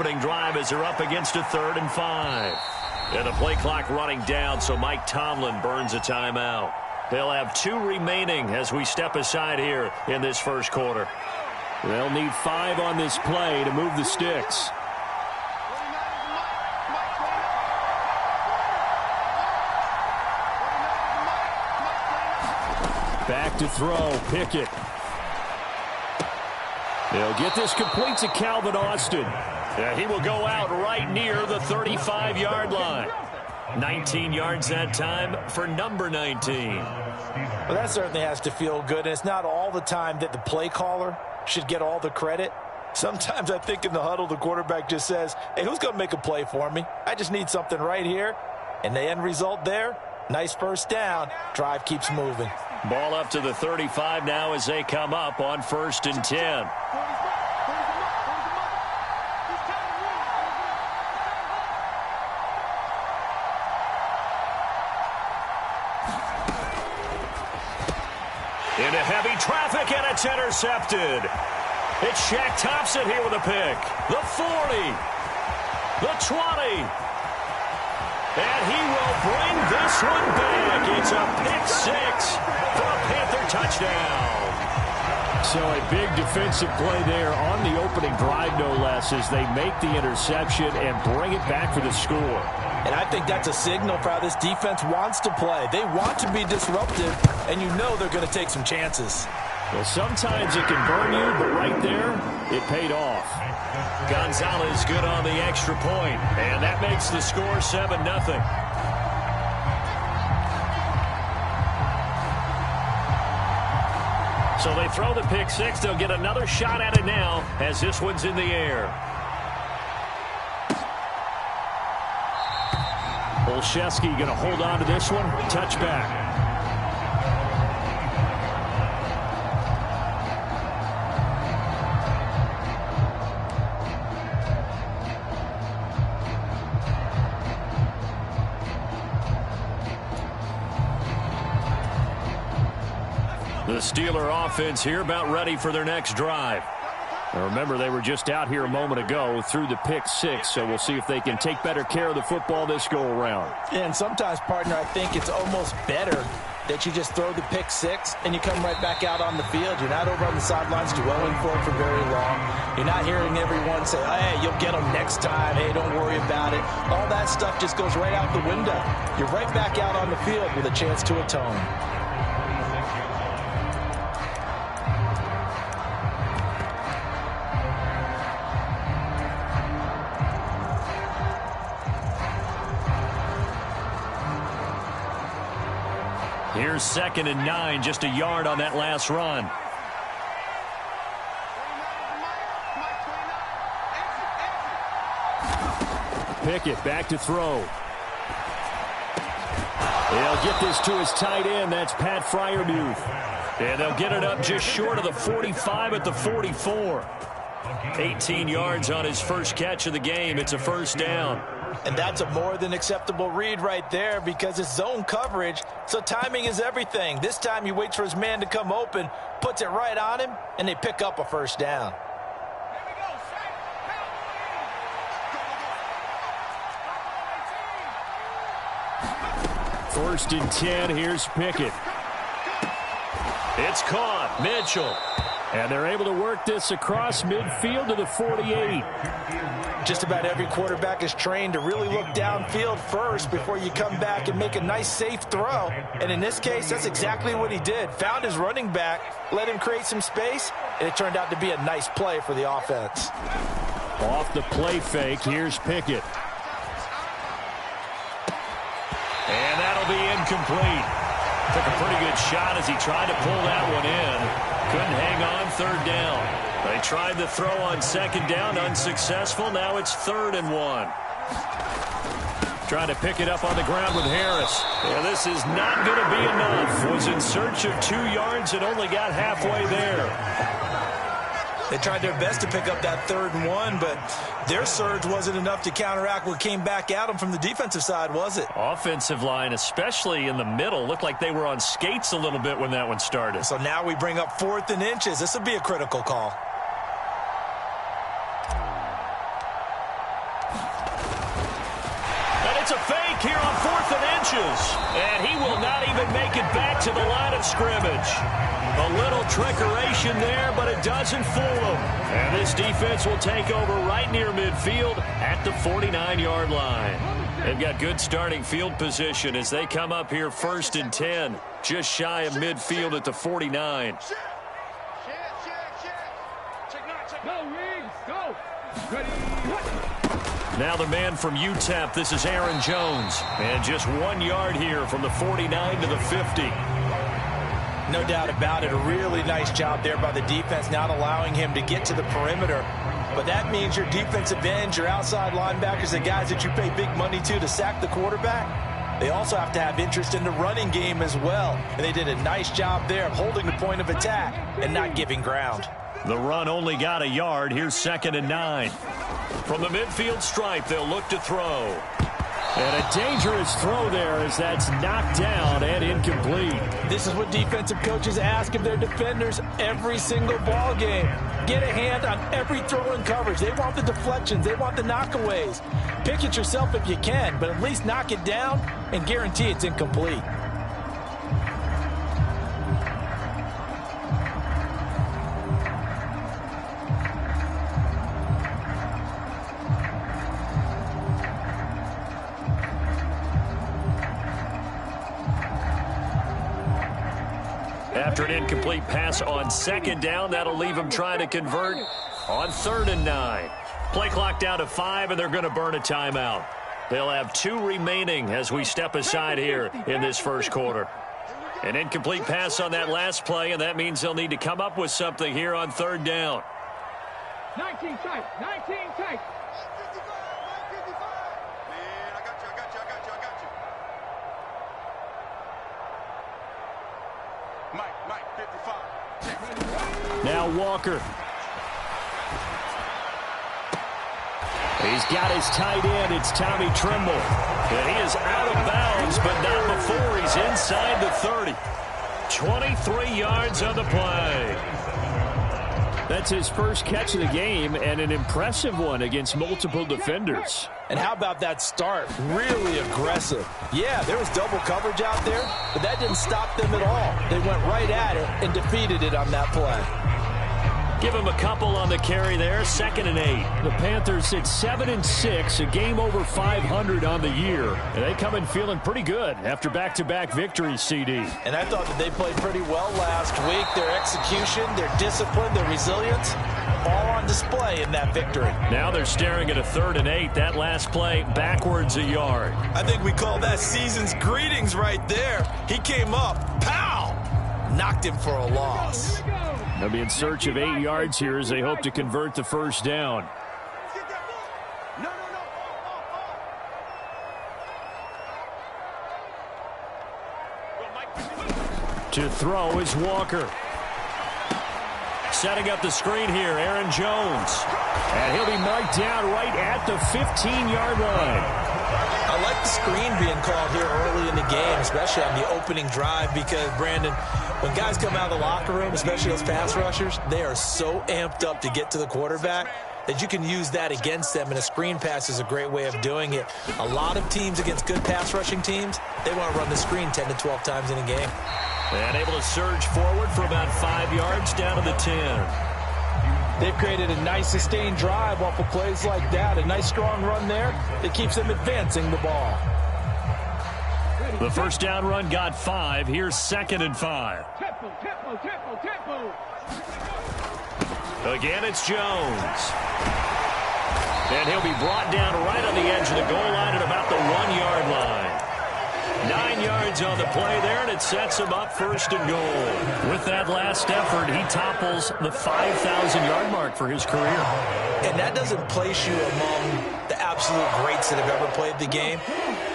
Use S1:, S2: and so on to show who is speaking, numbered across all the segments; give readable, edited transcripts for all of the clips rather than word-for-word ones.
S1: opening drive as they're up against a 3rd and 5. And the play clock running down, so Mike Tomlin burns a timeout. They'll have 2 remaining as we step aside here in this first quarter.
S2: They'll need 5 on this play to move the sticks. Back to throw, Pickett. They'll get this complete to Calvin Austin.
S1: Yeah, he will go out right near the 35-yard line. 19 yards that time for number 19.
S3: Well, that certainly has to feel good, and it's not all the time that the play caller should get all the credit. Sometimes I think in the huddle, the quarterback just says, hey, who's going to make a play for me? I just need something right here. And the end result there, nice first down. Drive keeps moving.
S1: Ball up to the 35 now as they come up on 1st and 10. Into heavy traffic, and it's intercepted. It's Shaq Thompson here with a pick. The 40. The 20. And he will bring this one back. It's a pick 6 for a Panther touchdown.
S2: So a big defensive play there on the opening drive, no less, as they make the interception and bring it back for the score.
S3: And I think that's a signal for how this defense wants to play. They want to be disruptive, and you know they're going to take some chances.
S2: Well, sometimes it can burn you, but right there, it paid off.
S1: Gonzalez good on the extra point, and that makes the score 7-0. So they throw the pick 6. They'll get another shot at it now as this one's in the air.
S2: Olszewski going to hold on to this one. Touchback.
S1: The Steeler offense here about ready for their next drive.
S2: Now remember, they were just out here a moment ago through the pick 6, so we'll see if they can take better care of the football this go-around.
S3: And sometimes, partner, I think it's almost better that you just throw the pick 6 and you come right back out on the field. You're not over on the sidelines dwelling for it for very long. You're not hearing everyone say, hey, you'll get them next time. Hey, don't worry about it. All that stuff just goes right out the window. You're right back out on the field with a chance to atone.
S1: Here's 2nd and 9, just a yard on that last run.
S2: Pickett back to throw. They'll get this to his tight end. That's Pat Freiermuth.
S1: And they'll get it up just short of the 45 at the 44. 18 yards on his first catch of the game. It's a first down.
S3: And that's a more than acceptable read right there because it's zone coverage, so timing is everything. This time he waits for his man to come open, puts it right on him, and they pick up a first down.
S2: First and 10, here's Pickett.
S1: It's caught. Mitchell.
S2: And they're able to work this across midfield to the 48.
S3: Just about every quarterback is trained to really look downfield first before you come back and make a nice, safe throw. And in this case, that's exactly what he did. Found his running back, let him create some space, and it turned out to be a nice play for the offense.
S2: Off the play fake, here's Pickett.
S1: And that'll be incomplete. Took a pretty good shot as he tried to pull that one in. Couldn't hang on, 3rd down. They tried the throw on 2nd down, unsuccessful. Now it's 3rd and 1. Trying to pick it up on the ground with Harris. Yeah, this is not going to be enough. Was in search of 2 yards and only got halfway there.
S3: They tried their best to pick up that 3rd and 1, but their surge wasn't enough to counteract what came back at them from the defensive side, was it?
S1: Offensive line, especially in the middle, looked like they were on skates a little bit when that one started.
S3: So now we bring up 4th and inches. This would be a critical call.
S1: a fake here on 4th and inches. And he will not even make it back to the line of scrimmage. A little trickeration there, but it doesn't fool him. And this defense will take over right near midfield at the 49-yard line. They've got good starting field position as they come up here 1st and 10, just shy of midfield at the 49. Now the man from UTEP, this is Aaron Jones. And just 1 yard here from the 49 to the 50.
S3: No doubt about it. A really nice job there by the defense, not allowing him to get to the perimeter. But that means your defensive ends, your outside linebackers, the guys that you pay big money to sack the quarterback, they also have to have interest in the running game as well. And they did a nice job there of holding the point of attack and not giving ground.
S1: The run only got a yard. Here's 2nd and 9. From the midfield stripe, they'll look to throw.
S2: And a dangerous throw there as that's knocked down and incomplete.
S3: This is what defensive coaches ask of their defenders every single ball game. Get a hand on every throw in coverage. They want the deflections. They want the knockaways. Pick it yourself if you can, but at least knock it down and guarantee it's incomplete.
S1: After an incomplete pass on 2nd down, that'll leave him trying to convert on 3rd and 9. Play clock down to 5, and they're going to burn a timeout. They'll have 2 remaining as we step aside here in this first quarter. An incomplete pass on that last play, and that means they'll need to come up with something here on 3rd down.
S4: 19 tight, 19 tight.
S2: Now Walker. He's got his tight end. It's Tommy Tremble.
S1: And he is out of bounds, but not before he's inside the 30. 23 yards on the play.
S2: That's his first catch of the game, and an impressive one against multiple defenders.
S3: And how about that start? Really aggressive. Yeah, there was double coverage out there, but that didn't stop them at all. They went right at it and defeated it on that play.
S1: Give him a couple on the carry there, 2nd and 8.
S2: The Panthers sit 7-6, a game over 500 on the year. And they come in feeling pretty good after back-to-back victories, CD.
S3: And I thought that they played pretty well last week. Their execution, their discipline, their resilience, all on display in that victory.
S1: Now they're staring at a 3rd and 8. That last play, backwards a yard.
S3: I think we call that season's greetings right there. He came up, pow! Knocked him for a loss.
S2: They'll be in search of 8 yards here as they hope to convert the first down. To throw is Walker.
S1: Setting up the screen here, Aaron Jones.
S2: And he'll be marked down right at the 15-yard line.
S3: I like the screen being called here early in the game, especially on the opening drive, because, Brandon, when guys come out of the locker room, especially those pass rushers, they are so amped up to get to the quarterback that you can use that against them, and a screen pass is a great way of doing it. A lot of teams against good pass rushing teams, they want to run the screen 10 to 12 times in a game.
S1: And able to surge forward for about 5 yards down to the 10.
S3: They've created a nice sustained drive off of plays like that. A nice strong run there that keeps them advancing the ball.
S1: The first down run got 5. Here's 2nd and 5.
S4: Tempo, tempo, tempo, tempo.
S1: Again, it's Jones. And he'll be brought down right on the edge of the goal line at about the 1-yard line. 9 yards on the play there, and it sets him up 1st and goal. With that last effort, he topples the 5,000-yard mark for his career.
S3: And that doesn't place you among the absolute greats that have ever played the game,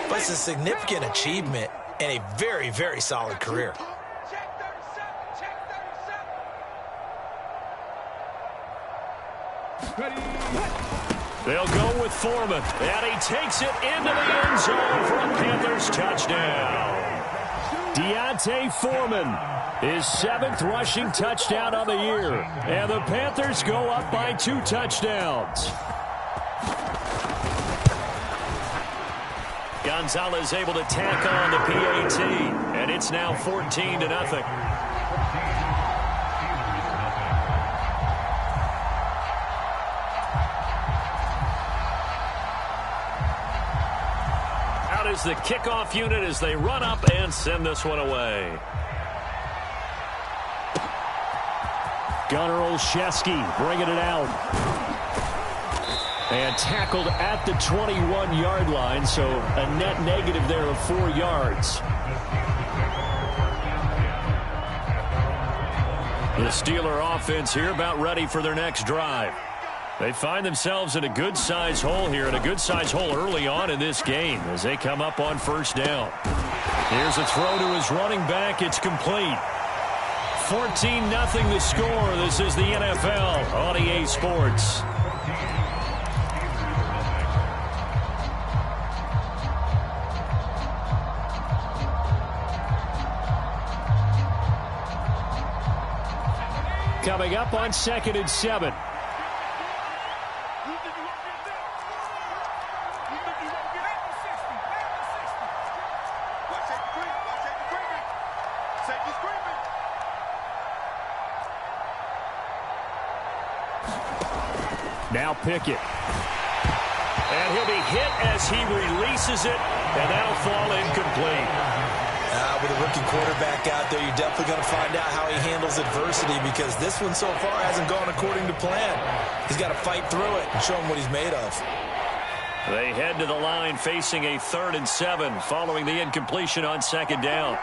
S3: but it's a significant achievement and a very, very solid career.
S1: They'll go with Foreman, and he takes it into the end zone for a Panthers touchdown.
S2: Deontay Foreman, his 7th rushing touchdown on the year, and the Panthers go up by 2 touchdowns.
S1: Gonzalez able to tack on the PAT, and it's now 14-0. Out is the kickoff unit as they run up and send this one away.
S2: Gunnar Olszewski bringing it out. And tackled at the 21-yard line, so a net negative there of 4 yards. The Steeler offense here about ready for their next drive. They find themselves in a good-sized hole here, and a good-sized hole early on in this game as they come up on first down. Here's a throw to his running back. It's complete. 14-0 the score. This is the NFL on EA Sports. Coming up on 2nd and 7. Now Pickett. And he'll be hit as he releases it, and that'll fall incomplete.
S3: With a rookie quarterback out there, you're definitely going to find out how he handles adversity, because this one so far hasn't gone according to plan. He's got to fight through it and show him what he's made of.
S1: They head to the line facing a 3rd and 7 following the incompletion on 2nd down.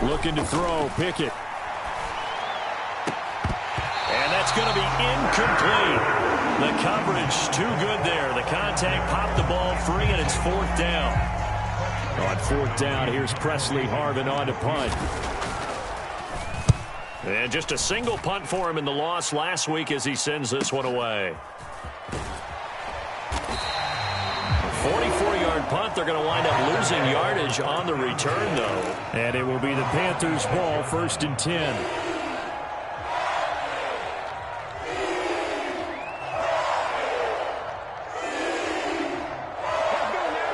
S2: Looking to throw, Pickett.
S1: And that's going to be incomplete. The coverage too good there. The contact popped the ball free, and it's 4th down.
S2: On 4th down, here's Presley Harvin on to punt.
S1: And just a single punt for him in the loss last week as he sends this one away. 44-yard punt. They're going to wind up losing yardage on the return, though.
S2: And it will be the Panthers' ball, 1st and 10.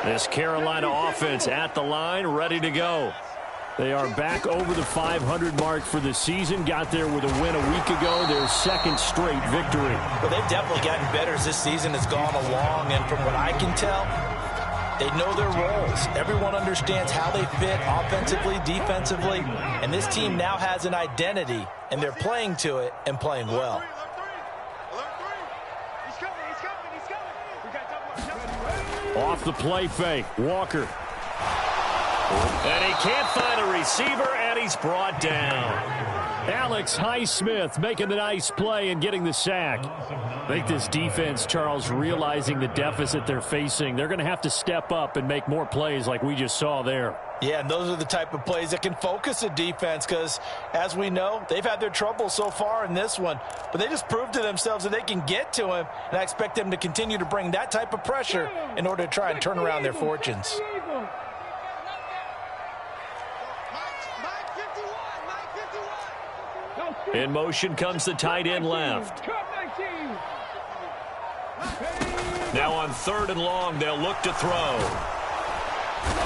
S1: This Carolina offense at the line, ready to go.
S2: They are back over the 500 mark for the season. Got there with a win a week ago. Their 2nd straight victory.
S3: Well, they've definitely gotten better as this season has gone along. And from what I can tell, they know their roles. Everyone understands how they fit offensively, defensively. And this team now has an identity, and they're playing to it and playing well.
S2: Off the play fake, Walker.
S1: And he can't find a receiver, and he's brought down.
S2: Alex Highsmith making the nice play and getting the sack. I think this defense, Charles, realizing the deficit they're facing, they're going to have to step up and make more plays like we just saw there.
S3: Yeah, and those are the type of plays that can focus a defense because, as we know, they've had their trouble so far in this one. But they just proved to themselves that they can get to him, and I expect them to continue to bring that type of pressure in order to try and turn around their fortunes.
S1: In motion comes the tight end left. Now on 3rd and long, they'll look to throw.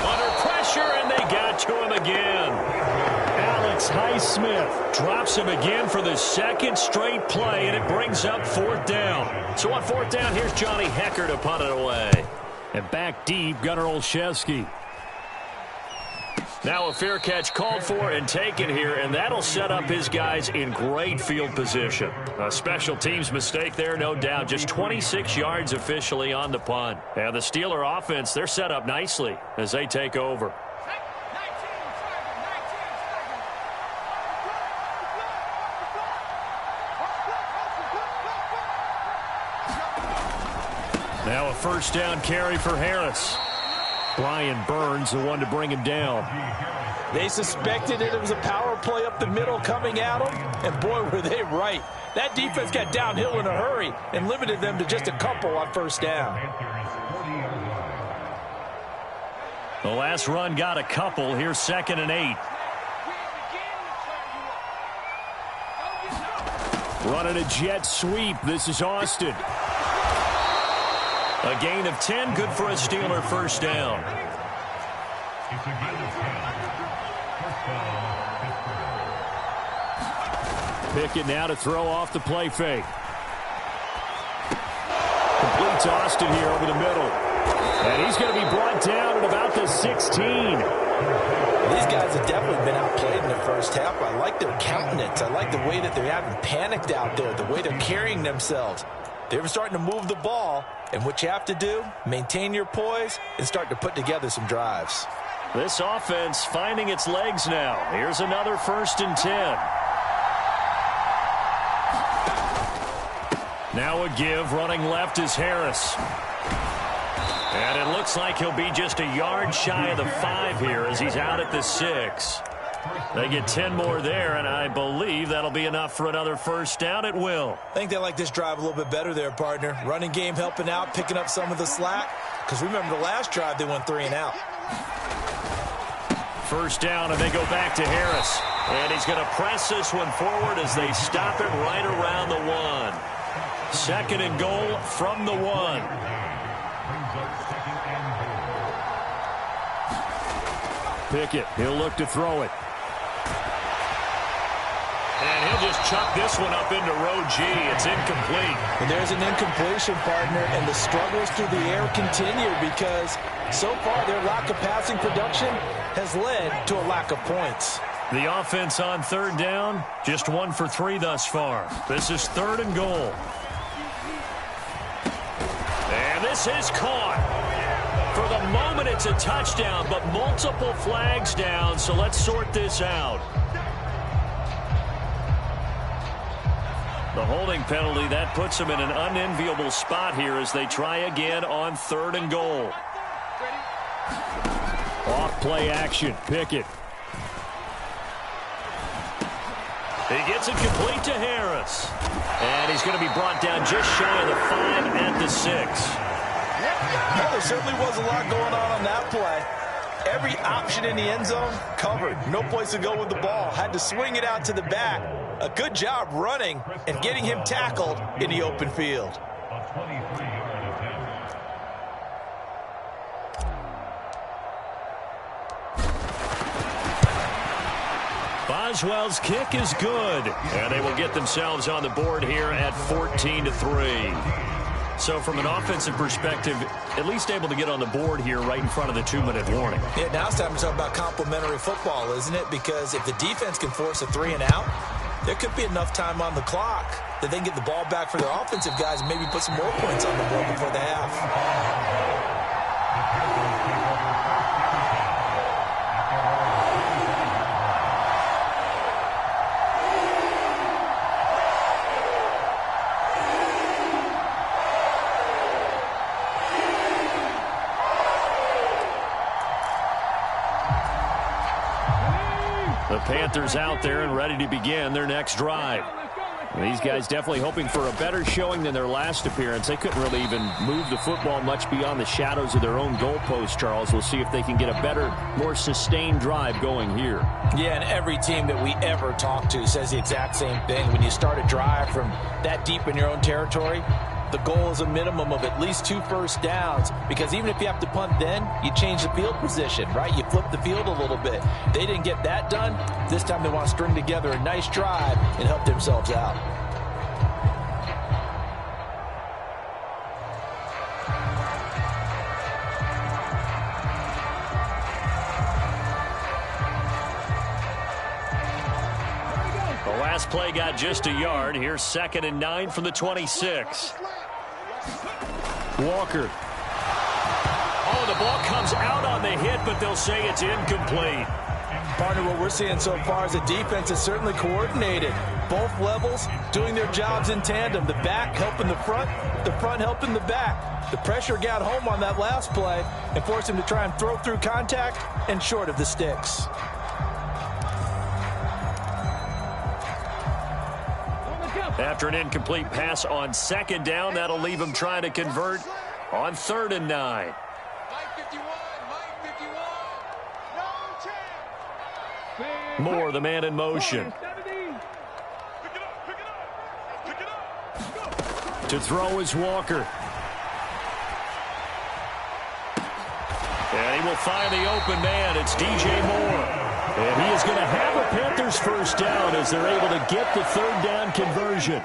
S1: Under pressure, and they got to him again.
S2: Alex Highsmith
S1: drops him again for the 2nd straight play, and it brings up 4th down. So on 4th down, here's Johnny Hecker to punt it away.
S2: And back deep, Gunnar Olszewski.
S1: Now a fair catch called for and taken here, and that'll set up his guys in great field position. A special teams mistake there, no doubt. Just 26 yards officially on the punt. And the Steeler offense, they're set up nicely as they take over.
S2: Now a 1st down carry for Harris. Brian Burns, the one to bring him down.
S3: They suspected it was a power play up the middle coming at them, and boy, were they right. That defense got downhill in a hurry and limited them to just a couple on 1st down.
S1: The last run got a couple. Here's 2nd and 8.
S2: Running a jet sweep. This is Austin.
S1: A gain of 10, good for a Steeler first down.
S2: Pickett now to throw off the play fake. Completes Austin here over the middle. And he's going to be brought down at about the 16.
S3: These guys have definitely been outplayed in the first half. I like their countenance. I like the way that they haven't panicked out there, the way they're carrying themselves. They're starting to move the ball, and what you have to do, maintain your poise and start to put together some drives.
S1: This offense finding its legs now. Here's another 1st and 10.
S2: Now a give, running left is Harris.
S1: And it looks like he'll be just a yard shy of the 5 here as he's out at the 6. They get 10 more there, and I believe that'll be enough for another first down. It will.
S3: I think they like this drive a little bit better there, partner. Running game helping out, picking up some of the slack. Because remember the last drive, they went 3 and out.
S1: First down, and they go back to Harris. And he's going to press this one forward as they stop it right around the 1. 2nd and goal from the 1.
S2: Pickett, he'll look to throw it.
S1: And he'll just chuck this one up into row G. It's incomplete.
S3: And there's an incompletion, partner, and the struggles through the air continue because so far their lack of passing production has led to a lack of points.
S1: The offense on 3rd down, just 1 for 3 thus far. This is 3rd and goal. And this is caught. For the moment, it's a touchdown, but multiple flags down, so let's sort this out. The holding penalty, that puts them in an unenviable spot here as they try again on 3rd and goal.
S2: Off play action, Pickett.
S1: He gets it complete to Harris. And he's going to be brought down just shy of the 5 at the 6.
S3: Well, there certainly was a lot going on that play. Every option in the end zone covered. No place to go with the ball. Had to swing it out to the back. A good job running and getting him tackled in the open field.
S1: Boswell's kick is good. And they will get themselves on the board here at 14-3. So from an offensive perspective, at least able to get on the board here right in front of the 2-minute warning.
S3: Yeah, now it's time to talk about complementary football, isn't it? Because if the defense can force a 3 and out, there could be enough time on the clock that they can get the ball back for their offensive guys and maybe put some more points on the board before the half.
S1: The Panthers out there and ready to begin their next drive.
S2: These guys definitely hoping for a better showing than their last appearance. They couldn't really even move the football much beyond the shadows of their own goalpost, Charles. We'll see if they can get a better, more sustained drive going here.
S3: Yeah, and every team that we ever talk to says the exact same thing. When you start a drive from that deep in your own territory, the goal is a minimum of at least 2 first downs, because even if you have to punt then, you change the field position, right? You flip the field a little bit. They didn't get that done. This time they want to string together a nice drive and help themselves out.
S1: The last play got just a yard. Here's 2nd and 9 from the 26.
S2: Walker.
S1: Oh, the ball comes out on the hit, but they'll say it's incomplete.
S3: Partner, what we're seeing so far is the defense is certainly coordinated. Both levels doing their jobs in tandem. The back helping the front helping the back. The pressure got home on that last play and forced him to try and throw through contact and short of the sticks.
S1: After an incomplete pass on 2nd down, that'll leave him trying to convert on 3rd and 9. Moore, the man in motion.
S2: To throw is Walker. And he will find the open man. It's DJ Moore. And he is going to have a Panthers first down as they're able to get the third down conversion.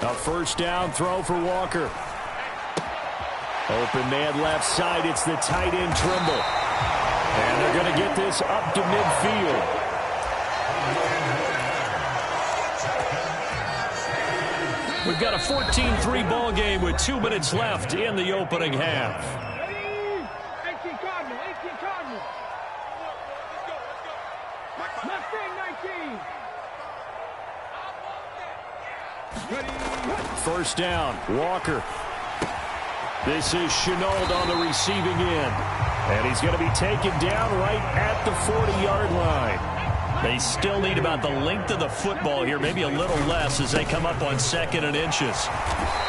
S2: A first down throw for Walker. Open man left side. It's the tight end Trimble. And they're going to get this up to midfield. We've got a 14-3 ball game with 2 minutes left in the opening half.
S4: 18 Cardinal, 18 Cardinal. Left wing, 19.
S2: First down, Walker. This is Chenault on the receiving end. And he's going to be taken down right at the 40-yard line. They still need about the length of the football here, maybe a little less as they come up on 2nd and inches.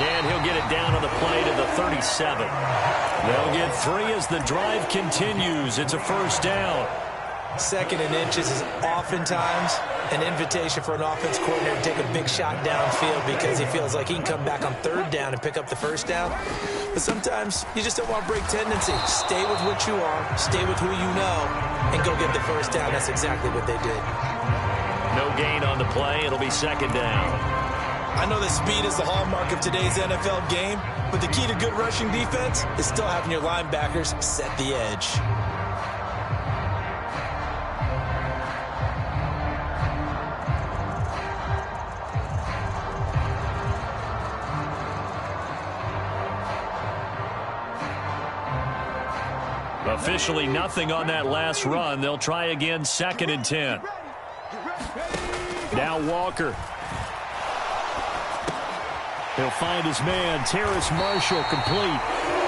S2: And he'll get it down on the play to the 37. They'll get 3 as the drive continues. It's a first down.
S3: 2nd and inches is oftentimes an invitation for an offense coordinator to take a big shot downfield because he feels like he can come back on 3rd down and pick up the first down. But sometimes you just don't want to break tendency. Stay with what you are, stay with who you know, and go get the first down. That's exactly what they did.
S2: No gain on the play. It'll be 2nd down.
S3: I know that speed is the hallmark of today's NFL game, but the key to good rushing defense is still having your linebackers set the edge.
S2: Officially nothing on that last run. They'll try again, 2nd and 10. Now Walker. He'll find his man, Terrace Marshall, complete.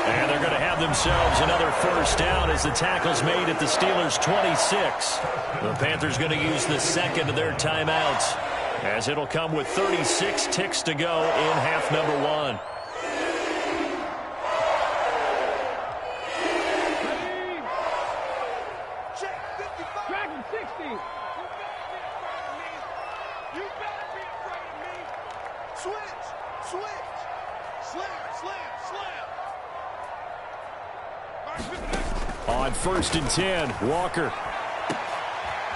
S2: And they're going to have themselves another first down as the tackle's made at the Steelers' 26. The Panthers going to use the 2nd of their timeouts as it'll come with 36 ticks to go in half number 1. On 1st and 10, Walker.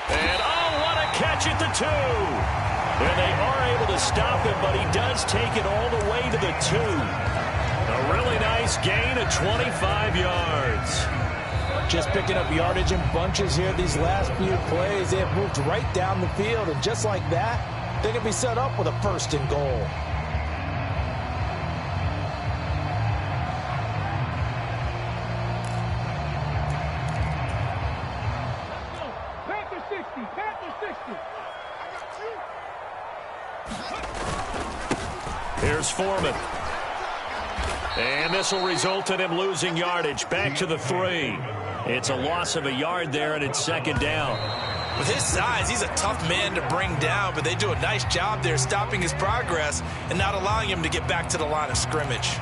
S2: And oh, what a catch at the 2. And they are able to stop him, but he does take it all the way to the 2. A really nice gain of 25 yards.
S3: Just picking up yardage in bunches here these last few plays. They have moved right down the field, and just like that, they can be set up with a 1st and goal.
S2: Here's Foreman. And this will result in him losing yardage. Back to the 3. It's a loss of a yard there, and it's 2nd down.
S3: With his size, he's a tough man to bring down, but they do a nice job there stopping his progress and not allowing him to get back to the line of scrimmage.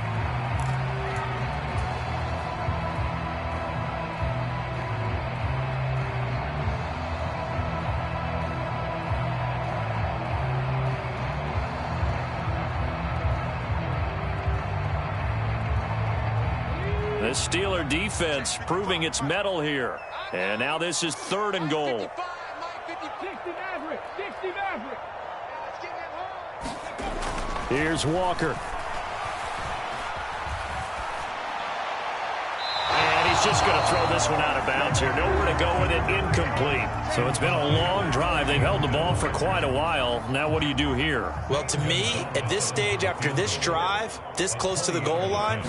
S2: The Steeler defense proving its mettle here. And now this is 3rd and goal. Here's Walker. And he's just going to throw this one out of bounds here. Nowhere to go with it. Incomplete. So it's been a long drive. They've held the ball for quite a while. Now what do you do here?
S3: Well, to me, at this stage, after this drive, this close to the goal line,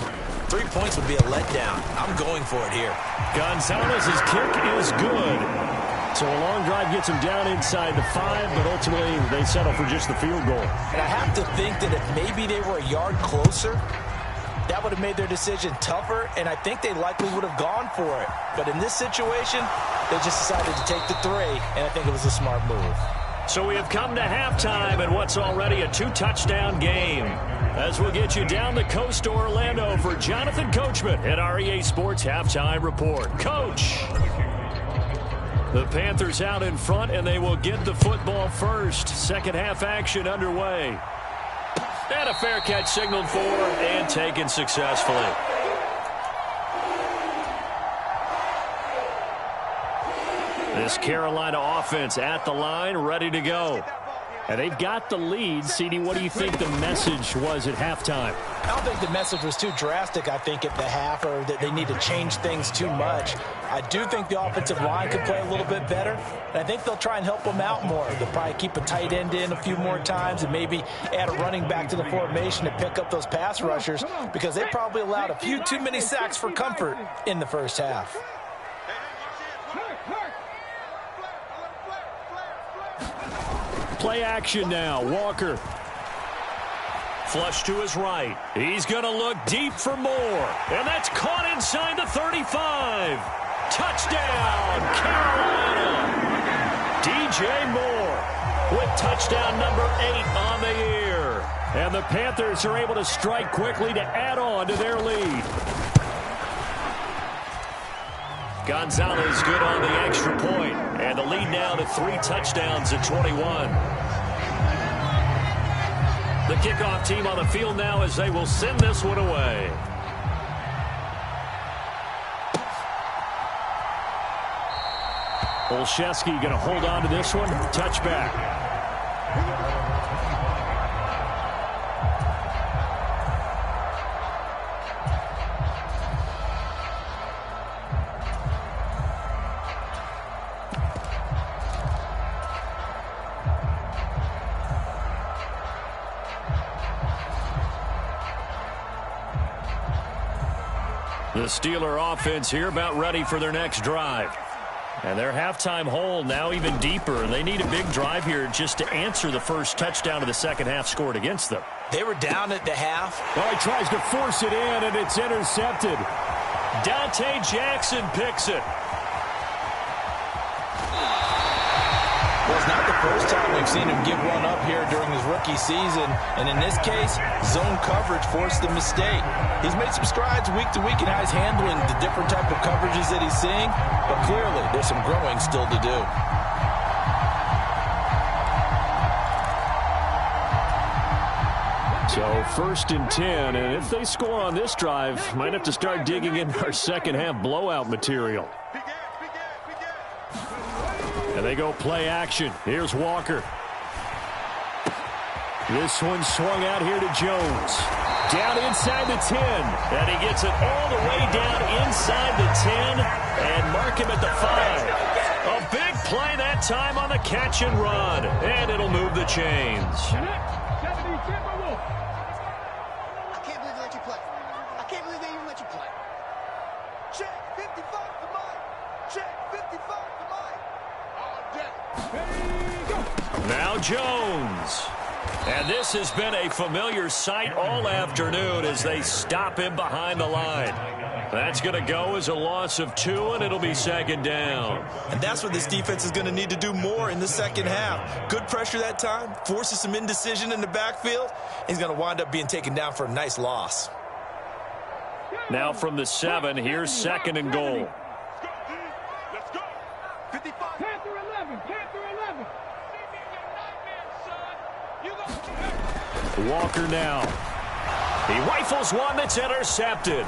S3: 3 points would be a letdown. I'm going for it here.
S2: Gonzalez's kick is good. So a long drive gets him down inside the 5, but ultimately they settle for just the field goal.
S3: And I have to think that if maybe they were a yard closer, that would have made their decision tougher, and I think they likely would have gone for it. But in this situation, they just decided to take the 3, and I think it was a smart move.
S2: So we have come to halftime in what's already a 2-touchdown game. as we'll get you down the coast to Orlando for Jonathan Coachman at our EA Sports Halftime Report. Coach! The Panthers out in front, and they will get the football first. Second half action underway. And a fair catch signaled for and taken successfully. This Carolina offense at the line, ready to go. And they've got the lead. CD, what do you think the message was at halftime?
S3: I don't think the message was too drastic, I think, at the half, or that they need to change things too much. I do think the offensive line could play a little bit better, and I think they'll try and help them out more. They'll probably keep a tight end in a few more times and maybe add a running back to the formation to pick up those pass rushers, because they probably allowed a few too many sacks for comfort in the first half.
S2: Play action now. Walker. Flush to his right. He's going to look deep for more. And that's caught inside the 35. Touchdown, Carolina. DJ Moore with touchdown number 8 on the year. And the Panthers are able to strike quickly to add on to their lead. Gonzalez good on the extra point, and the lead now to 3 touchdowns at 21. The kickoff team on the field now as they will send this one away. Olszewski going to hold on to this one. Touchback. The Steeler offense here about ready for their next drive. And their halftime hole now even deeper. They need a big drive here just to answer the first touchdown of the second half scored against them.
S3: They were down at the half.
S2: Oh, he tries to force it in, and it's intercepted. Dante Jackson picks it.
S3: Well, it's not the first time we've seen him give one up here during his rookie season. And in this case, zone coverage forced the mistake. He's made some strides week to week in how he's handling the different type of coverages that he's seeing. But clearly, there's some growing still to do.
S2: So 1st and 10, and if they score on this drive, might have to start digging in our second half blowout material. And they go play action. Here's Walker. This one swung out here to Jones. Down inside the 10. And he gets it all the way down inside the 10 and mark him at the 5. A big play that time on the catch and run. And it'll move the chains.
S4: I can't believe they let you play. I can't believe they even let you play. Check 55 to Mike. Check 55 to Mike.
S2: Now Jones. And this has been a familiar sight all afternoon as they stop him behind the line. That's going to go as a loss of 2, and it'll be second down.
S3: And that's what this defense is going to need to do more in the second half. Good pressure that time, forces some indecision in the backfield. He's going to wind up being taken down for a nice loss.
S2: Now from the 7, here's 2nd and goal.
S4: Let's go. 55. Panther 11. Panther 11.
S2: Walker now. He rifles one that's intercepted.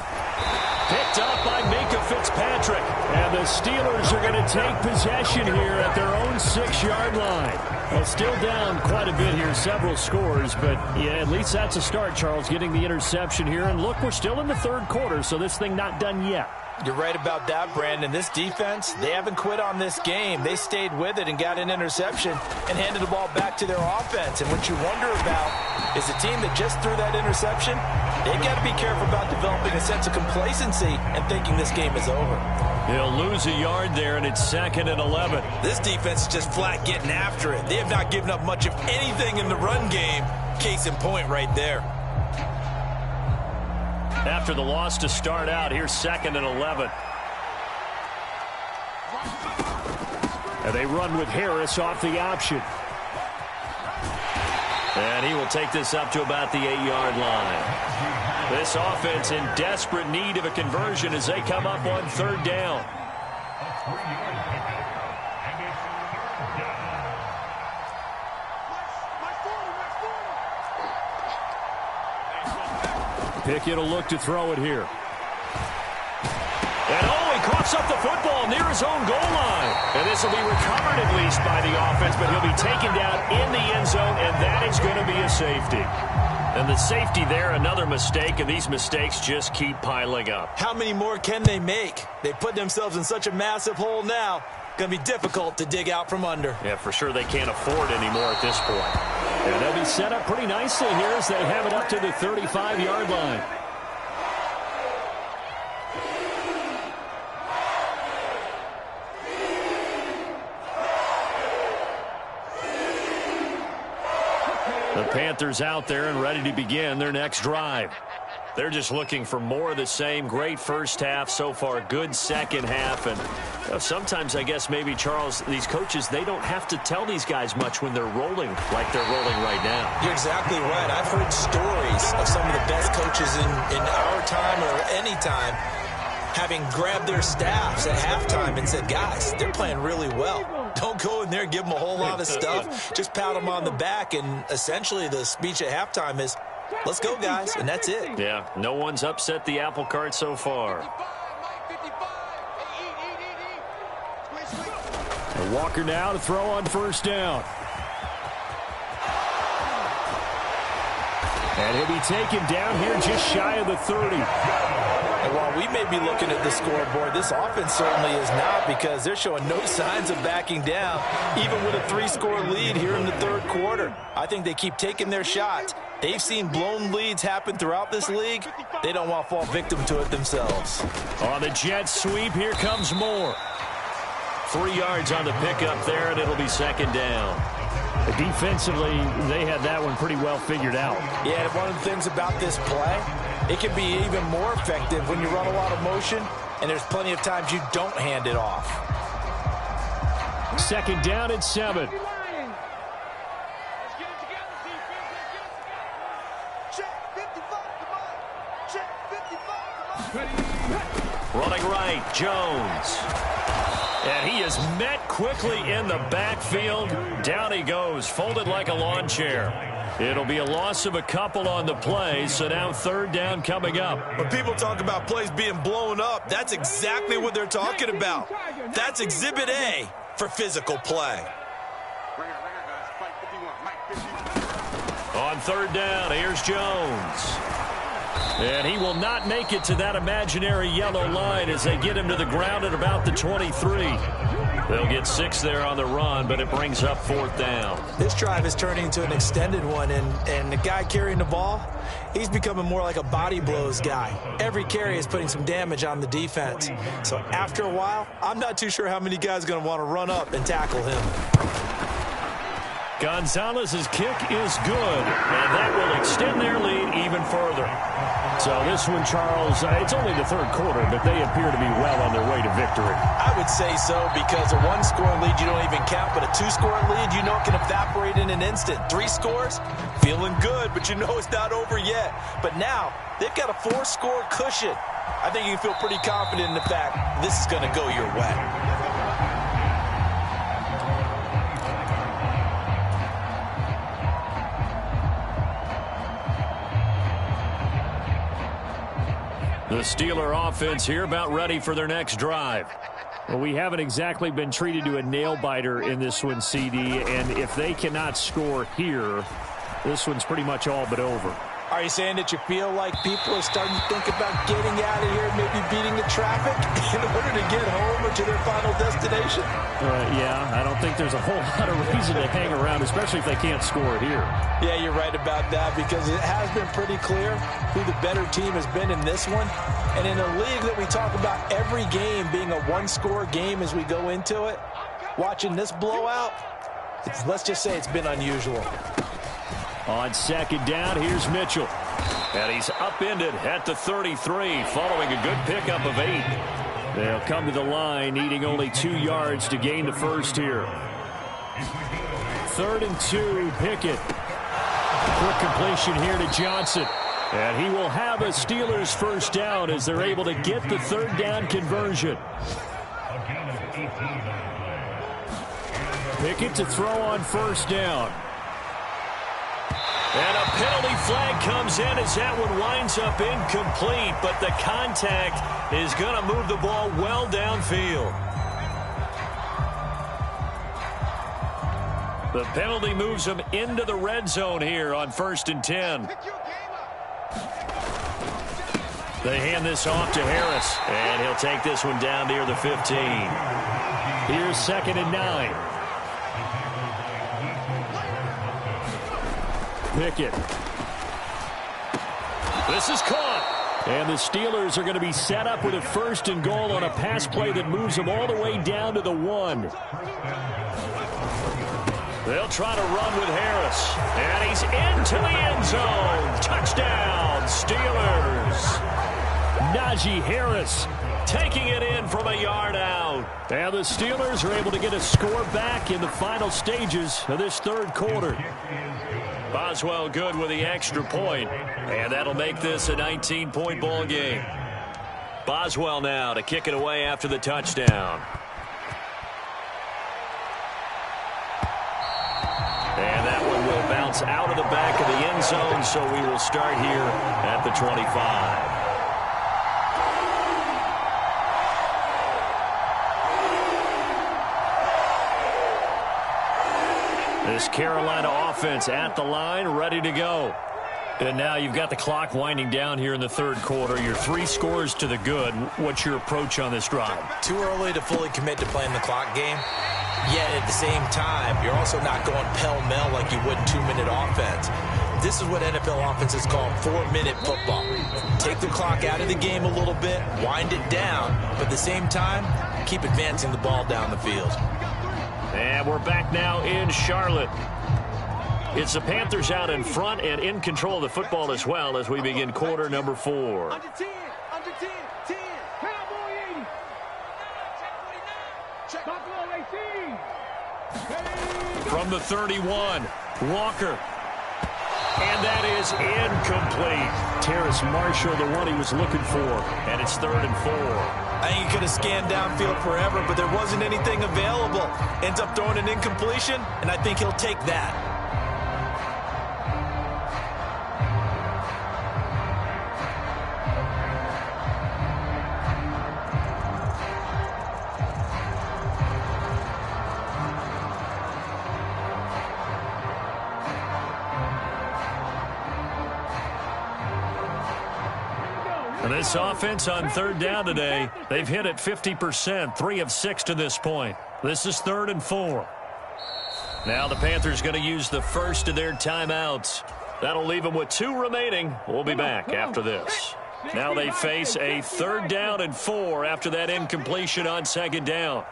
S2: Picked up by Minka Fitzpatrick. And the Steelers are going to take possession here at their own 6-yard line. Well, still down quite a bit here, several scores. But, yeah, at least that's a start, Charles, getting the interception here. And, look, we're still in the 3rd quarter, so this thing not done yet.
S3: You're right about that, Brandon. This defense, they haven't quit on this game. They stayed with it and got an interception and handed the ball back to their offense. And what you wonder about is the team that just threw that interception, they've got to be careful about developing a sense of complacency and thinking this game is over.
S2: He'll lose a yard there, and it's 2nd and 11.
S3: This defense is just flat getting after it. They have not given up much of anything in the run game. Case in point right there.
S2: After the loss to start out, here's 2nd and 11. And they run with Harris off the option. And he will take this up to about the 8-yard line. This offense in desperate need of a conversion as they come up on third down. Pickett will look to throw it here. And he coughs up the football near his own goal line. And this will be recovered at least by the offense, but he'll be taken down in the end zone, and that is going to be a safety. And the safety there, another mistake, and these mistakes just keep piling up.
S3: How many more can they make? They put themselves in such a massive hole now. Going to be difficult to dig out from under.
S2: Yeah, for sure they can't afford anymore at this point. And they'll be set up pretty nicely here as they have it up to the 35-yard line. The Panthers out there and ready to begin their next drive. They're just looking for more of the same. Great first half so far. Good second half. And sometimes, I guess, maybe, Charles, these coaches, they don't have to tell these guys much when they're rolling like they're rolling right now.
S3: You're exactly right. I've heard stories of some of the best coaches in our time or any time having grabbed their staffs at halftime and said, guys, they're playing really well. Don't go in there and give them a whole lot of stuff. Just pat them on the back. And essentially the speech at halftime is, let's go, guys, and that's it.
S2: Yeah, no one's upset the apple cart so far. And Walker now to throw on first down. And he'll be taken down here just shy of the 30.
S3: And while we may be looking at the scoreboard, this offense certainly is not, because they're showing no signs of backing down, even with a 3-score lead here in the third quarter. I think they keep taking their shots. They've seen blown leads happen throughout this league. They don't want to fall victim to it themselves.
S2: On the jet sweep, here comes Moore. 3 yards on the pickup there, and it'll be second down.
S5: Defensively, they had that one pretty well figured out.
S3: Yeah, one of the things about this play, it can be even more effective when you run a lot of motion, and there's plenty of times you don't hand it off.
S5: Second down at 7.
S2: Running right, Jones. And he is met quickly in the backfield. Down he goes, folded like a lawn chair. It'll be a loss of a couple on the play, so now third down coming up.
S3: When people talk about plays being blown up, that's exactly what they're talking about. That's Exhibit A for physical play.
S2: On third down, here's Jones. And he will not make it to that imaginary yellow line as they get him to the ground at about the 23. They'll get 6 there on the run, but it brings up fourth down.
S3: This drive is turning into an extended one, and the guy carrying the ball, he's becoming more like a body blows guy. Every carry is putting some damage on the defense. So after a while, I'm not too sure how many guys are going to want to run up and tackle him.
S2: Gonzalez's kick is good, and that will extend their lead even further.
S5: So this one, Charles, it's only the third quarter, but they appear to be well on their way to victory.
S3: I would say so, because a 1-score lead you don't even count, but a 2-score lead you know it can evaporate in an instant. 3 scores, feeling good, but you know it's not over yet. But now they've got a 4-score cushion. I think you can feel pretty confident in the fact this is going to go your way.
S2: The Steeler offense here about ready for their next drive.
S5: Well, we haven't exactly been treated to a nail-biter in this one, CD, and if they cannot score here, this one's pretty much all but over.
S3: Are you saying that you feel like people are starting to think about getting out of here, maybe beating the traffic in order to get home or to their final destination?
S5: Yeah, I don't think there's a whole lot of reason to hang around, especially if they can't score here.
S3: Yeah, you're right about that, because it has been pretty clear who the better team has been in this one. And in a league that we talk about every game being a 1-score game as we go into it, watching this blowout, let's just say it's been unusual.
S2: On second down, here's Mitchell. And he's upended at the 33, following a good pickup of 8. They'll come to the line, needing only 2 yards to gain the first here.
S5: 3rd and 2, Pickett. Quick completion here to Johnson. And he will have a Steelers first down as they're able to get the third down conversion. Pickett to throw on first down.
S1: And a penalty flag comes in as that one winds up incomplete, but the contact is going to move the ball well downfield. The penalty moves them into the red zone here on 1st and 10. They hand this off to Harris, and he'll take this one down near the 15.
S5: Here's 2nd and 9. Pickett.
S1: This is caught.
S5: And the Steelers are going to be set up with a 1st and goal on a pass play that moves them all the way down to the 1.
S1: They'll try to run with Harris. And he's into the end zone. Touchdown, Steelers.
S5: Najee Harris
S1: taking it in from a yard out.
S5: And the Steelers are able to get a score back in the final stages of this third quarter.
S1: Boswell good with the extra point, and that'll make this a 19-point ball game. Boswell now to kick it away after the touchdown. And that one will bounce out of the back of the end zone, so we will start here at the 25. This Carolina offense at the line, ready to go.
S5: And now you've got the clock winding down here in the third quarter. You're 3 scores to the good. What's your approach on this drive?
S3: Too early to fully commit to playing the clock game. Yet at the same time, you're also not going pell-mell like you would in 2-minute offense. This is what NFL offenses call 4-minute football. Take the clock out of the game a little bit, wind it down, but at the same time, keep advancing the ball down the field.
S1: And we're back now in Charlotte. It's the Panthers out in front and in control of the football as well as we begin quarter number 4.
S4: Under 10, 10. Cowboy 80. Check. Buffalo 18.
S1: From the 31, Walker. And that is incomplete.
S5: Terrace Marshall, the one he was looking for.
S1: And it's 3rd and 4.
S3: I think he could have scanned downfield forever, but there wasn't anything available. Ends up throwing an incompletion, and I think he'll take that.
S1: This offense on 3rd down today, they've hit it 50%, 3 of 6 to this point. This is 3rd and 4. Now the Panthers going to use the first of their timeouts. That'll leave them with 2 remaining. We'll be back after this. Now they face a 3rd down and 4 after that incompletion on 2nd down.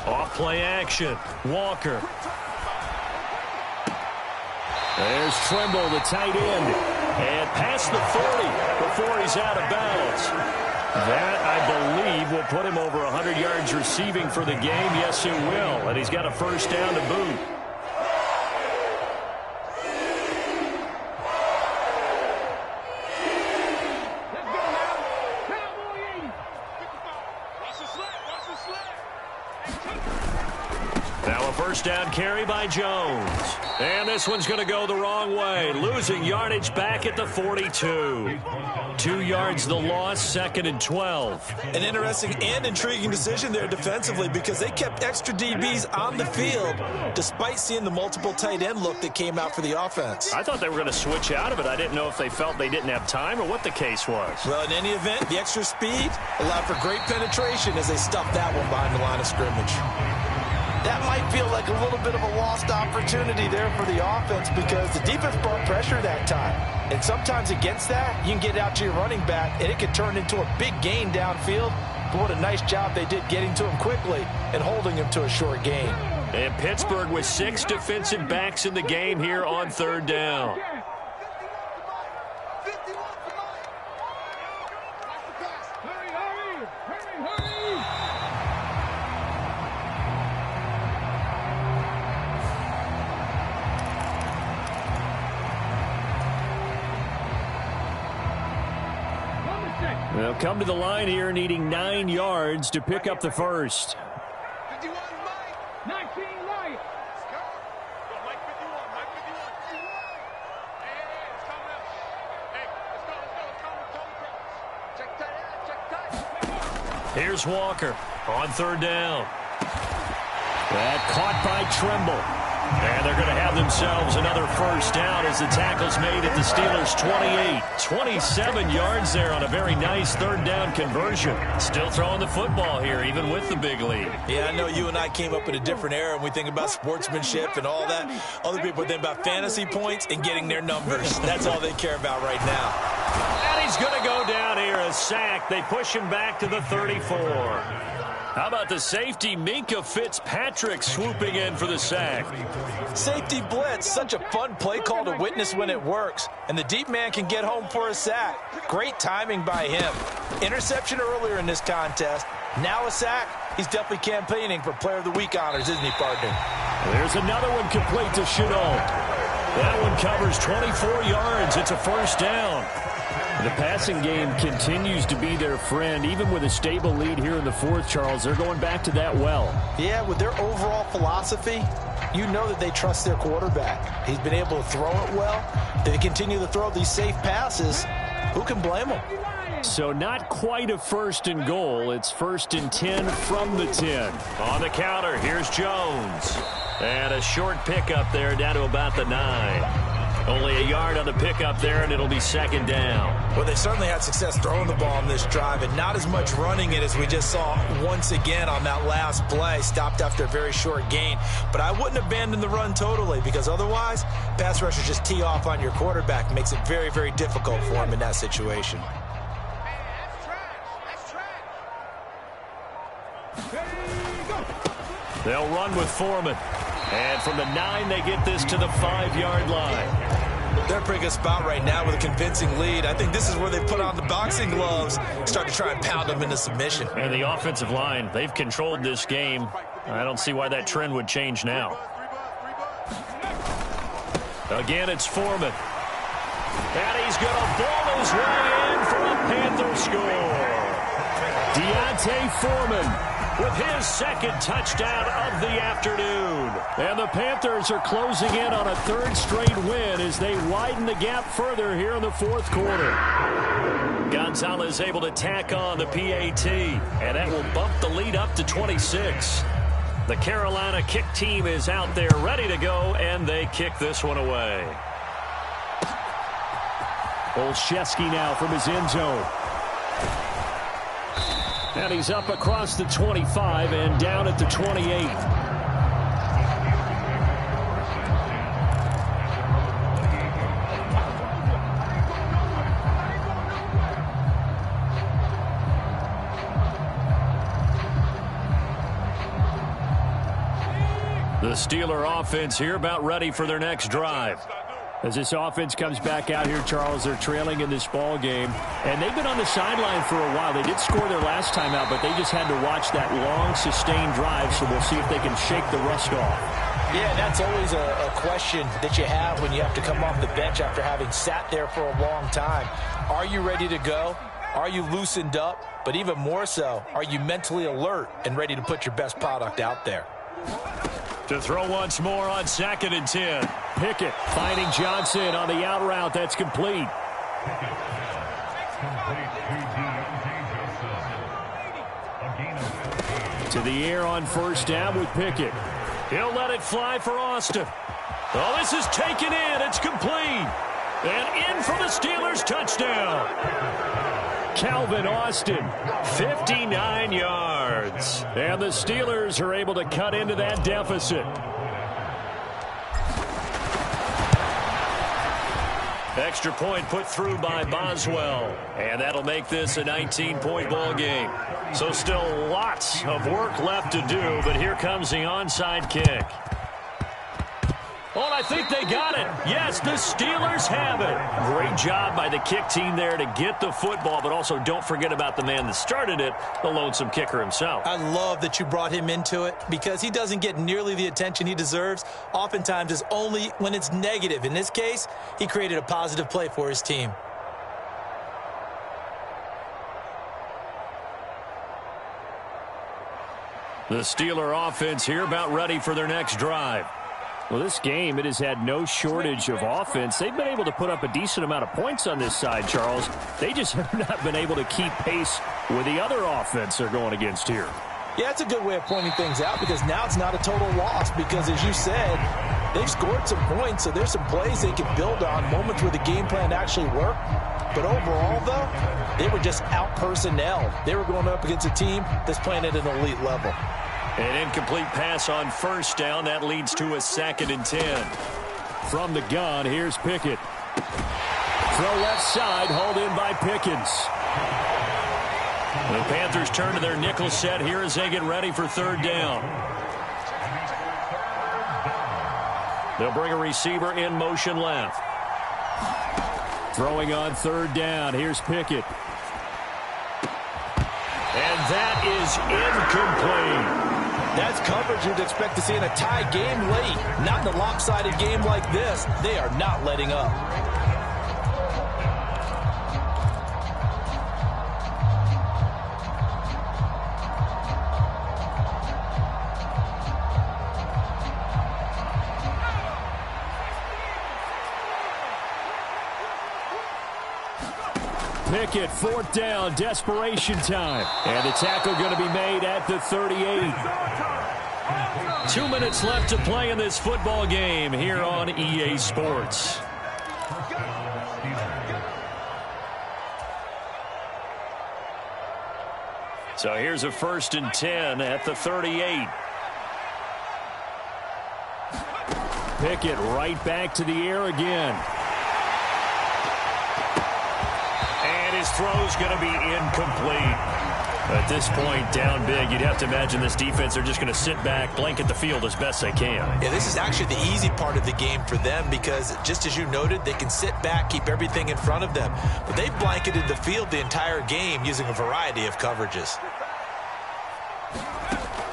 S1: Off play action. Walker.
S5: There's Trimble, the tight end.
S1: And past the 40 before he's out of bounds.
S5: That, I believe, will put him over 100 yards receiving for the game. Yes, it will. And he's got a first down to boot.
S1: First down carry by Jones. And this one's going to go the wrong way. Losing yardage back at the 42. 2 yards the loss, 2nd and 12.
S3: An interesting and intriguing decision there defensively because they kept extra DBs on the field despite seeing the multiple tight end look that came out for the offense.
S1: I thought they were going to switch out of it. I didn't know if they felt they didn't have time or what the case was.
S3: Well, in any event, the extra speed allowed for great penetration as they stuffed that one behind the line of scrimmage. That might feel like a little bit of a lost opportunity there for the offense because the defense brought pressure that time. And sometimes against that, you can get out to your running back, and it could turn into a big gain downfield. But what a nice job they did getting to him quickly and holding him to a short gain.
S1: And Pittsburgh with 6 defensive backs in the game here on 3rd down.
S5: They'll come to the line here needing 9 yards to pick up the first.
S4: 51 Mike. 19 Mike. Let's go. Yo, Mike 51. Mike 51. Hey, it's coming up. Hey, let's go. It's coming. Check tight end. Check tight.
S2: Here's Walker on third down. That caught by Trimble. And they're going to have themselves another first down as the tackle's made at the Steelers' 28. 27 yards there on a very nice third down conversion. Still throwing the football here, even with the big lead.
S3: Yeah, I know you and I came up in a different era, and we think about sportsmanship and all that. Other people think about fantasy points and getting their numbers. That's all they care about right now.
S2: And he's going to go down here, a sack. They push him back to the 34. How about the safety, Minka Fitzpatrick, swooping in for the sack?
S3: Safety blitz, such a fun play call to witness when it works. And the deep man can get home for a sack. Great timing by him. Interception earlier in this contest. Now a sack. He's definitely campaigning for Player of the Week honors, isn't he, partner?
S2: There's another one complete to Chenault. That one covers 24 yards. It's a first down.
S5: The passing game continues to be their friend. Even with a stable lead here in the fourth, Charles, they're going back to that well.
S3: Yeah, with their overall philosophy, you know that they trust their quarterback. He's been able to throw it well. They continue to throw these safe passes. Who can blame them?
S5: So not quite a first and goal. It's first and 10 from the 10.
S2: On the counter, here's Jones. And a short pickup there down to about the 9. Only a yard on the pickup there, and it'll be second down.
S3: Well, they certainly had success throwing the ball on this drive, and not as much running it as we just saw once again on that last play. Stopped after a very short gain. But I wouldn't abandon the run totally, because otherwise, pass rushers just tee off on your quarterback. Makes it very, very difficult for him in that situation.
S2: They'll run with Foreman. And from the 9, they get this to the 5-yard line.
S3: They're in a pretty good spot right now with a convincing lead. I think this is where they put on the boxing gloves, start to try and pound them into submission.
S2: And the offensive line, they've controlled this game. I don't see why that trend would change now. Again, it's Foreman. And he's going to ball his way in for a Panther score. Deontay Foreman with his second touchdown of the afternoon.
S5: And the Panthers are closing in on a third straight win as they widen the gap further here in the fourth quarter.
S2: Gonzalez able to tack on the PAT, and that will bump the lead up to 26. The Carolina kick team is out there ready to go, and they kick this one away.
S5: Olszewski now from his end zone. And he's up across the 25 and down at the 28.
S2: The Steeler offense here about ready for their next drive.
S5: As this offense comes back out here, Charles, they're trailing in this ball game. And they've been on the sideline for a while. They did score their last time out, but they just had to watch that long, sustained drive, so we'll see if they can shake the rust off.
S3: Yeah, that's always a question that you have when you have to come off the bench after having sat there for a long time. Are you ready to go? Are you loosened up? But even more so, are you mentally alert and ready to put your best product out there?
S2: To throw once more on 2nd and 10.
S5: Pickett finding Johnson on the out route. That's complete. To the air on first down with Pickett.
S2: He'll let it fly for Austin. Oh, this is taken in. It's complete. And in for the Steelers touchdown.
S5: Calvin Austin,
S2: 59 yards.
S5: And the Steelers are able to cut into that deficit.
S2: Extra point put through by Boswell. And that'll make this a 19-point ball game. So still lots of work left to do, but here comes the onside kick. Oh, and I think they got it. Yes, the Steelers have it. Great job by the kick team there to get the football, but also don't forget about the man that started it, the lonesome kicker himself.
S3: I love that you brought him into it because he doesn't get nearly the attention he deserves. Oftentimes, it's only when it's negative. In this case, he created a positive play for his team.
S2: The Steeler offense here about ready for their next drive.
S5: Well, this game, it has had no shortage of offense. They've been able to put up a decent amount of points on this side, Charles. They just have not been able to keep pace with the other offense they're going against here.
S3: Yeah, it's a good way of pointing things out because now it's not a total loss because, as you said, they've scored some points, so there's some plays they can build on, moments where the game plan actually worked. But overall, though, they were just out-personnel. They were going up against a team that's playing at an elite level.
S2: An incomplete pass on first down. That leads to a 2nd and 10.
S5: From the gun, here's Pickett. Throw left side, hauled in by Pickens.
S2: The Panthers turn to their nickel set here as they get ready for 3rd down. They'll bring a receiver in motion left.
S5: Throwing on 3rd down, here's Pickett.
S2: And that is incomplete.
S3: That's coverage you'd expect to see in a tie game late. Not in a lopsided game like this. They are not letting up.
S5: Pickett, 4th down, desperation time. And the tackle going to be made at the 38.
S2: 2 minutes left to play in this football game here on EA Sports. So here's a 1st and 10 at the 38.
S5: Pickett right back to the air again.
S2: And his throw's going to be incomplete. At this point, down big, you'd have to imagine this defense, they're just going to sit back, blanket the field as best they can.
S3: Yeah, this is actually the easy part of the game for them because, just as you noted, they can sit back, keep everything in front of them. But they blanketed the field the entire game using a variety of coverages.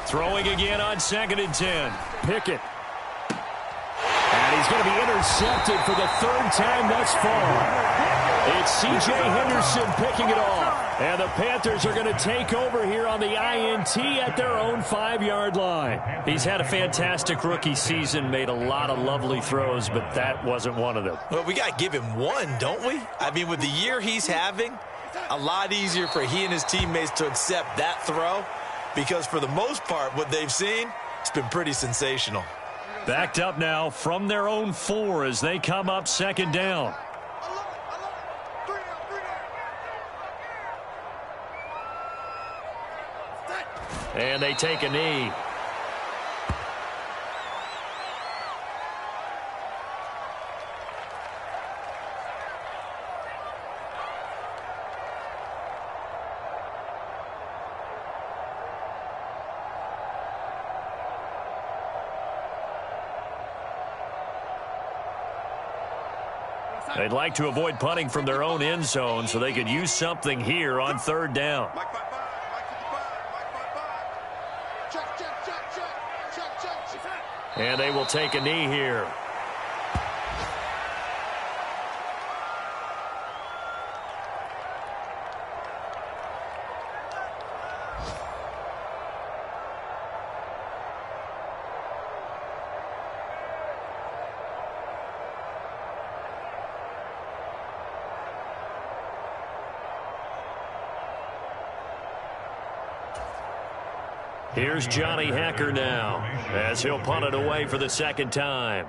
S2: Throwing again on 2nd and 10.
S5: Pickett. And he's going to be intercepted for the 3rd time thus far. It's C.J. Henderson picking it off. And the Panthers are going to take over here on the INT at their own 5-yard line.
S2: He's had a fantastic rookie season, made a lot of lovely throws, but that wasn't one of them.
S3: Well, we got to give him one, don't we? I mean, with the year he's having, a lot easier for he and his teammates to accept that throw because for the most part, what they've seen, it's been pretty sensational.
S2: Backed up now from their own 4 as they come up 2nd down. And they take a knee. They'd like to avoid punting from their own end zone so they could use something here on 3rd down. And they will take a knee here. Here's Johnny Hacker now as he'll punt it away for the 2nd time.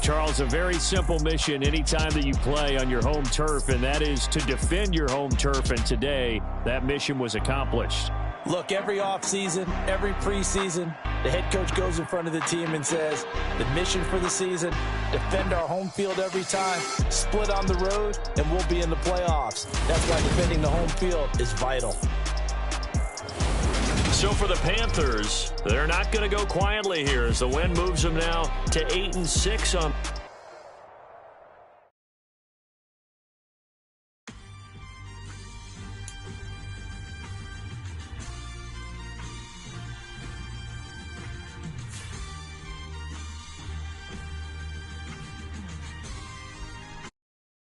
S5: Charles, a very simple mission anytime that you play on your home turf, and that is to defend your home turf. And today, that mission was accomplished.
S3: Look, every offseason, every preseason, the head coach goes in front of the team and says, the mission for the season, defend our home field every time, split on the road, and we'll be in the playoffs. That's why defending the home field is vital.
S2: So for the Panthers, they're not going to go quietly here as the win moves them now to 8-6 on